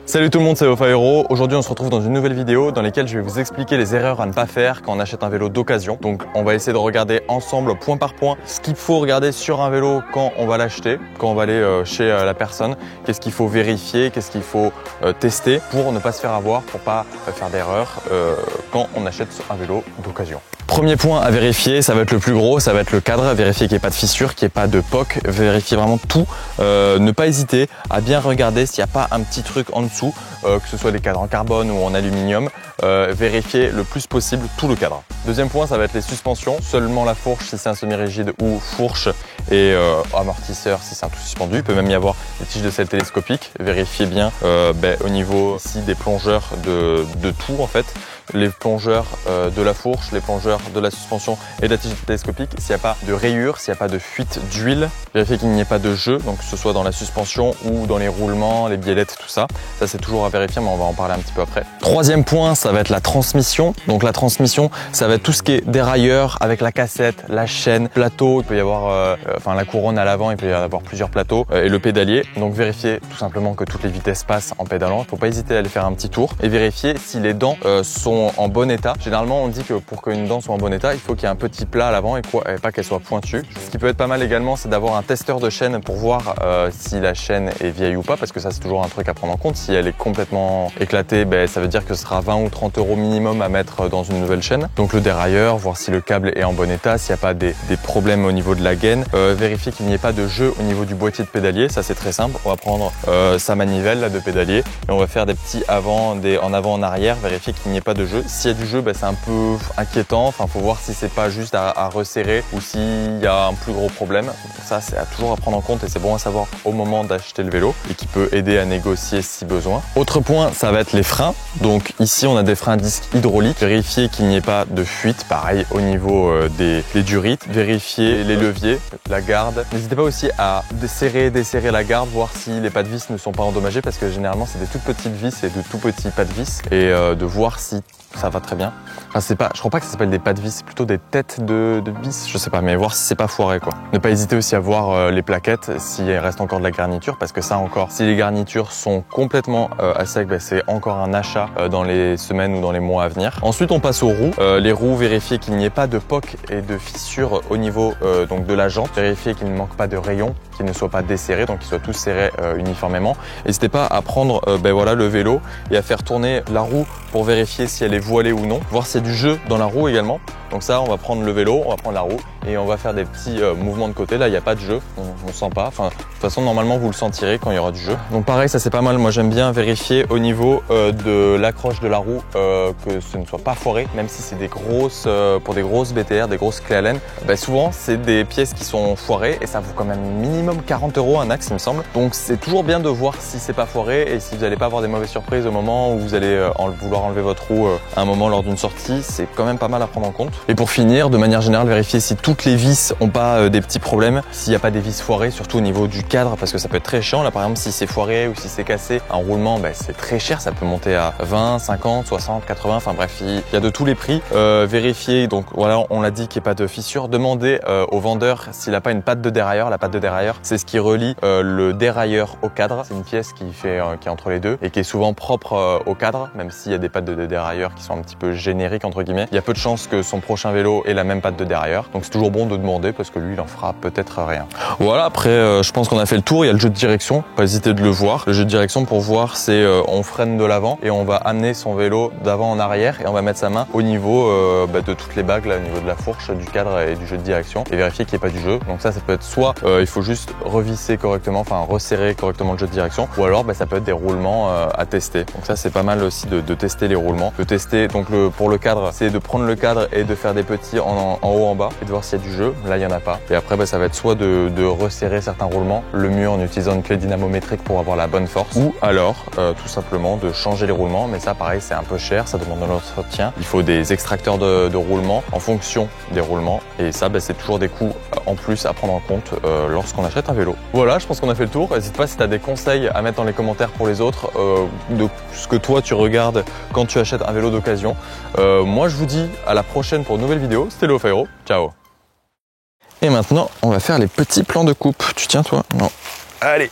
Salut tout le monde, c'est Ofaero. Aujourd'hui on se retrouve dans une nouvelle vidéo dans laquelle je vais vous expliquer les erreurs à ne pas faire quand on achète un vélo d'occasion. Donc on va essayer de regarder ensemble point par point ce qu'il faut regarder sur un vélo quand on va l'acheter, quand on va aller chez la personne, qu'est-ce qu'il faut vérifier, qu'est-ce qu'il faut tester pour ne pas se faire avoir, pour pas faire d'erreurs quand on achète un vélo d'occasion. Premier point à vérifier, ça va être le plus gros, ça va être le cadre, vérifier qu'il n'y ait pas de fissure, qu'il n'y ait pas de poc, vérifier vraiment tout, ne pas hésiter à bien regarder s'il n'y a pas un petit truc en dessous, que ce soit des cadres en carbone ou en aluminium, vérifier le plus possible tout le cadre. Deuxième point, ça va être les suspensions, seulement la fourche si c'est un semi-rigide ou fourche et amortisseur si c'est un tout suspendu. Il peut même y avoir des tiges de selle télescopiques, vérifiez bien au niveau ici des plongeurs de tout en fait. Les plongeurs de la fourche, les plongeurs de la suspension et de la tige télescopique, s'il n'y a pas de rayures, s'il n'y a pas de fuite d'huile, vérifiez qu'il n'y ait pas de jeu, donc que ce soit dans la suspension ou dans les roulements, les biellettes, tout ça. Ça c'est toujours à vérifier, mais on va en parler un petit peu après. Troisième point, ça va être la transmission. Donc la transmission, ça va être tout ce qui est dérailleur avec la cassette, la chaîne, plateau. Il peut y avoir la couronne à l'avant, il peut y avoir plusieurs plateaux et le pédalier. Donc vérifiez tout simplement que toutes les vitesses passent en pédalant. Il ne faut pas hésiter à aller faire un petit tour et vérifier si les dents sont en bon état. Généralement, on dit que pour qu'une dent soit en bon état, il faut qu'il y ait un petit plat à l'avant et pas qu'elle soit pointue. Ce qui peut être pas mal également, c'est d'avoir un testeur de chaîne pour voir si la chaîne est vieille ou pas, parce que ça, c'est toujours un truc à prendre en compte. Si elle est complètement éclatée, ça veut dire que ce sera 20 ou 30 € minimum à mettre dans une nouvelle chaîne. Donc le dérailleur, voir si le câble est en bon état, s'il n'y a pas des problèmes au niveau de la gaine. Vérifier qu'il n'y ait pas de jeu au niveau du boîtier de pédalier. Ça, c'est très simple. On va prendre sa manivelle là, de pédalier et on va faire des petits en avant, en arrière. Vérifier qu'il n'y ait pas de jeu. S'il y a du jeu, c'est un peu inquiétant. Enfin, faut voir si c'est pas juste à resserrer ou s'il y a un plus gros problème. Donc ça, c'est toujours à prendre en compte et c'est bon à savoir au moment d'acheter le vélo et qui peut aider à négocier si besoin. Autre point, ça va être les freins. Donc ici, on a des freins disques hydrauliques. Vérifier qu'il n'y ait pas de fuite. Pareil au niveau des durites. Vérifier les leviers, la garde. N'hésitez pas aussi à desserrer la garde, voir si les pas de vis ne sont pas endommagés parce que généralement, c'est des toutes petites vis et de tout petits pas de vis et de voir si ça va très bien. Enfin, je crois pas que ça s'appelle des pas de vis, c'est plutôt des têtes de vis, je sais pas, mais voir si c'est pas foiré quoi. Ne pas hésiter aussi à voir les plaquettes s'il reste encore de la garniture, parce que ça encore, si les garnitures sont complètement à sec, c'est encore un achat dans les semaines ou dans les mois à venir. Ensuite, on passe aux roues. Les roues, vérifier qu'il n'y ait pas de poc et de fissures au niveau donc de la jante. Vérifier qu'il ne manque pas de rayons, qu'ils ne soient pas desserrés, donc qu'ils soient tous serrés uniformément. N'hésitez pas à prendre le vélo et à faire tourner la roue pour vérifier si elle est voilée ou non, voir s'il y a du jeu dans la roue également. Donc ça, on va prendre le vélo, on va prendre la roue et on va faire des petits mouvements de côté. Là, il n'y a pas de jeu, on sent pas. Enfin, de toute façon, normalement, vous le sentirez quand il y aura du jeu. Donc pareil, ça c'est pas mal. Moi, j'aime bien vérifier au niveau de l'accroche de la roue que ce ne soit pas foiré, même si c'est des grosses, pour des grosses BTR, des grosses clés Allen. Souvent, c'est des pièces qui sont foirées et ça vaut quand même minimum 40 € un axe, il me semble. Donc c'est toujours bien de voir si c'est pas foiré et si vous n'allez pas avoir des mauvaises surprises au moment où vous allez vouloir enlever votre roue à un moment lors d'une sortie. C'est quand même pas mal à prendre en compte. Et pour finir, de manière générale, vérifier si toutes les vis ont pas des petits problèmes, s'il n'y a pas des vis foirées, surtout au niveau du cadre, parce que ça peut être très chiant. Là, par exemple, si c'est foiré ou si c'est cassé, un roulement, c'est très cher. Ça peut monter à 20, 50, 60, 80. Enfin bref, il y a de tous les prix. Vérifier, donc voilà, on l'a dit qu'il n'y ait pas de fissure. Demandez au vendeur s'il n'a pas une patte de dérailleur. La patte de dérailleur, c'est ce qui relie le dérailleur au cadre. C'est une pièce qui est entre les deux et qui est souvent propre au cadre, même s'il y a des pattes de dérailleur qui sont un petit peu génériques entre guillemets. Il y a peu de chances que son prochain vélo ait la même patte de dérailleur. Donc c'est toujours bon de demander parce que lui, il en fera peut-être rien. Voilà, après je pense qu'on a fait le tour. Il y a le jeu de direction, pas hésiter de le voir. Le jeu de direction pour voir, c'est on freine de l'avant et on va amener son vélo d'avant en arrière et on va mettre sa main au niveau de toutes les bagues, là, au niveau de la fourche, du cadre et du jeu de direction et vérifier qu'il n'y ait pas du jeu. Donc ça peut être soit il faut juste revisser correctement, enfin resserrer correctement le jeu de direction, ou alors ça peut être des roulements à tester. Donc ça c'est pas mal aussi de tester les roulements, de tester. Donc pour le cadre, c'est de prendre le cadre et de faire des petits en haut en bas et de voir s'il y a du jeu. Là il y en a pas. Et après ça va être soit de resserrer certains roulements, le mieux en utilisant une clé dynamométrique pour avoir la bonne force, ou alors tout simplement de changer les roulements. Mais ça pareil c'est un peu cher, ça demande de l'entretien. Il faut des extracteurs de roulement en fonction des roulements et ça c'est toujours des coûts en plus à prendre en compte lorsqu'on achète un vélo. Voilà, je pense qu'on a fait le tour. N'hésite pas si tu as des conseils à mettre dans les commentaires pour les autres de ce que toi tu regardes quand tu achètes un vélo d'occasion. Moi je vous dis à la prochaine pour une nouvelle vidéo. C'était le Ofaero, ciao. Et maintenant on va faire les petits plans de coupe. Tu tiens toi? Non. Allez.